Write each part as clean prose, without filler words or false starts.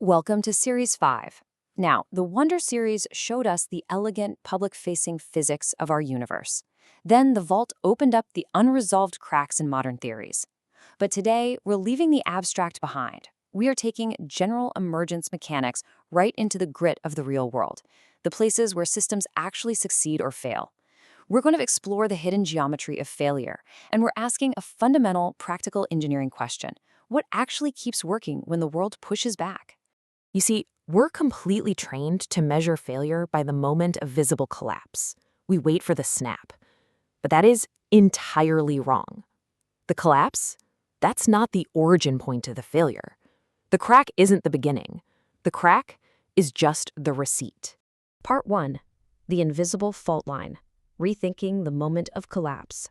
Welcome to Series 5. Now, the Wonder series showed us the elegant, public-facing physics of our universe. Then the vault opened up the unresolved cracks in modern theories. But today, we're leaving the abstract behind. We are taking General Emergence Mechanics right into the grit of the real world, the places where systems actually succeed or fail. We're going to explore the hidden geometry of failure, and we're asking a fundamental, practical engineering question. What actually keeps working when the world pushes back? You see, we're completely trained to measure failure by the moment of visible collapse. We wait for the snap. But that is entirely wrong. The collapse? That's not the origin point of the failure. The crack isn't the beginning. The crack is just the receipt. Part 1. The invisible fault line. Rethinking the moment of collapse.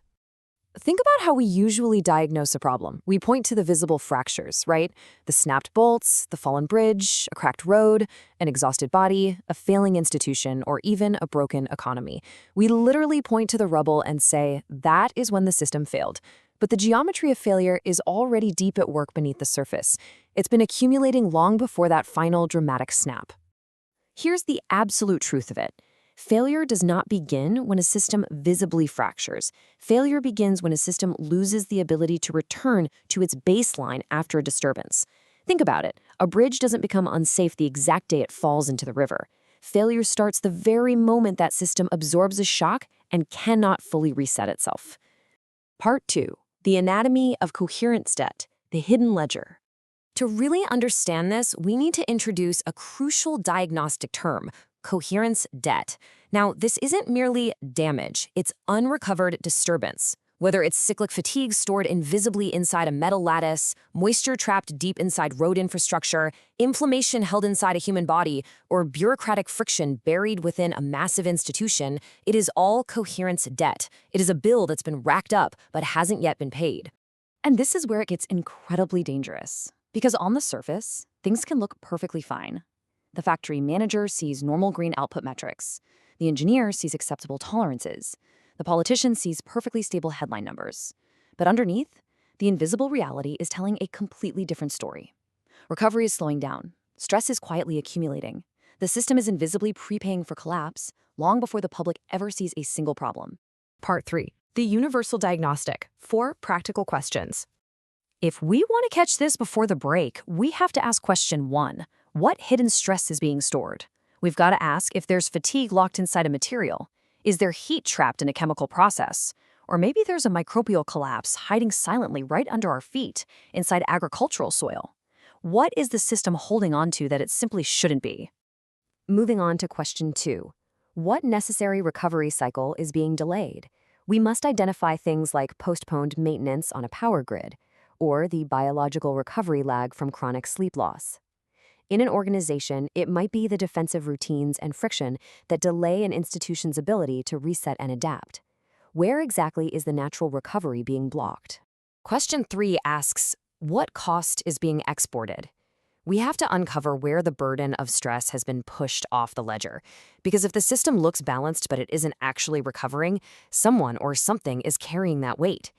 Think about how we usually diagnose a problem. We point to the visible fractures, right? The snapped bolts, the fallen bridge, a cracked road, an exhausted body, a failing institution, or even a broken economy. We literally point to the rubble and say, that is when the system failed. But the geometry of failure is already deep at work beneath the surface. It's been accumulating long before that final dramatic snap. Here's the absolute truth of it. Failure does not begin when a system visibly fractures. Failure begins when a system loses the ability to return to its baseline after a disturbance. Think about it. A bridge doesn't become unsafe the exact day it falls into the river. Failure starts the very moment that system absorbs a shock and cannot fully reset itself. Part 2. The anatomy of coherence debt, the hidden ledger. To really understand this, we need to introduce a crucial diagnostic term, coherence debt. Now, this isn't merely damage, it's unrecovered disturbance. Whether it's cyclic fatigue stored invisibly inside a metal lattice, moisture trapped deep inside road infrastructure, inflammation held inside a human body, or bureaucratic friction buried within a massive institution, it is all coherence debt. It is a bill that's been racked up but hasn't yet been paid. And this is where it gets incredibly dangerous. Because on the surface, things can look perfectly fine. The factory manager sees normal green output metrics. The engineer sees acceptable tolerances. The politician sees perfectly stable headline numbers. But underneath, the invisible reality is telling a completely different story. Recovery is slowing down. Stress is quietly accumulating. The system is invisibly prepaying for collapse long before the public ever sees a single problem. Part 3. The universal diagnostic. 4 practical questions. If we want to catch this before the break, we have to ask question 1. What hidden stress is being stored? We've got to ask if there's fatigue locked inside a material. Is there heat trapped in a chemical process? Or maybe there's a microbial collapse hiding silently right under our feet, inside agricultural soil. What is the system holding on to that it simply shouldn't be? Moving on to question 2. What necessary recovery cycle is being delayed? We must identify things like postponed maintenance on a power grid, or the biological recovery lag from chronic sleep loss. In an organization, it might be the defensive routines and friction that delay an institution's ability to reset and adapt. Where exactly is the natural recovery being blocked? Question 3 asks, what cost is being exported? We have to uncover where the burden of stress has been pushed off the ledger. Because if the system looks balanced but it isn't actually recovering, someone or something is carrying that weight.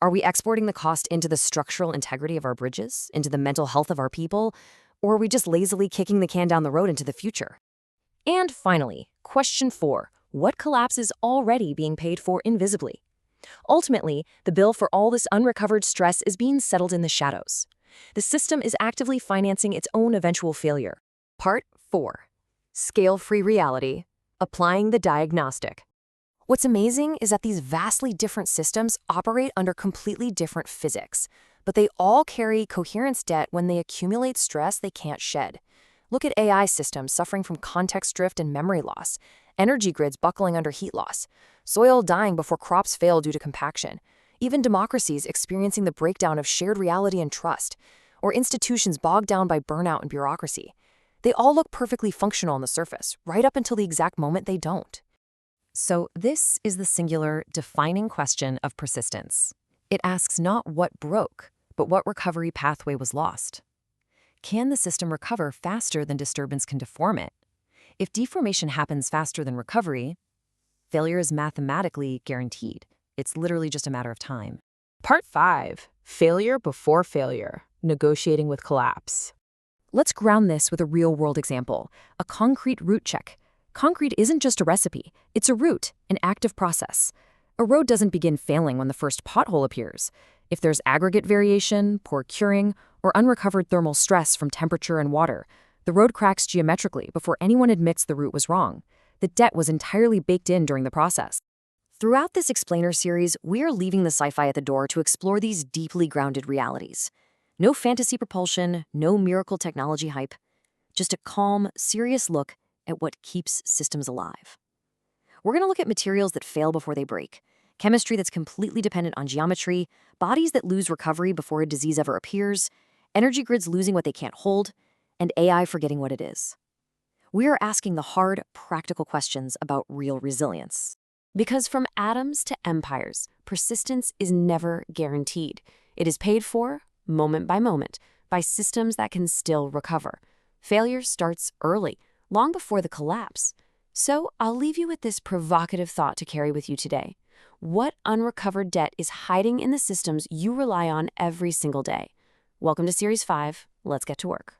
Are we exporting the cost into the structural integrity of our bridges, into the mental health of our people, or are we just lazily kicking the can down the road into the future? And finally, question 4. What collapse is already being paid for invisibly? Ultimately, the bill for all this unrecovered stress is being settled in the shadows. The system is actively financing its own eventual failure. Part 4. Scale-free reality. Applying the diagnostic. What's amazing is that these vastly different systems operate under completely different physics, but they all carry coherence debt when they accumulate stress they can't shed. Look at AI systems suffering from context drift and memory loss, energy grids buckling under heat loss, soil dying before crops fail due to compaction, even democracies experiencing the breakdown of shared reality and trust, or institutions bogged down by burnout and bureaucracy. They all look perfectly functional on the surface, right up until the exact moment they don't. So this is the singular, defining question of persistence. It asks not what broke, but what recovery pathway was lost. Can the system recover faster than disturbance can deform it? If deformation happens faster than recovery, failure is mathematically guaranteed. It's literally just a matter of time. Part 5. Failure before failure. Negotiating with collapse. Let's ground this with a real-world example, a concrete route check. Concrete isn't just a recipe, it's a route, an active process. A road doesn't begin failing when the first pothole appears. If there's aggregate variation, poor curing, or unrecovered thermal stress from temperature and water, the road cracks geometrically before anyone admits the route was wrong. The debt was entirely baked in during the process. Throughout this explainer series, we are leaving the sci-fi at the door to explore these deeply grounded realities. No fantasy propulsion, no miracle technology hype, just a calm, serious look at what keeps systems alive. We're going to look at materials that fail before they break, chemistry that's completely dependent on geometry, bodies that lose recovery before a disease ever appears, energy grids losing what they can't hold, and AI forgetting what it is. We are asking the hard, practical questions about real resilience. Because from atoms to empires, persistence is never guaranteed. It is paid for, moment by moment, by systems that can still recover. Failure starts early, long before the collapse. So I'll leave you with this provocative thought to carry with you today. What unrecovered debt is hiding in the systems you rely on every single day? Welcome to Series 5. Let's get to work.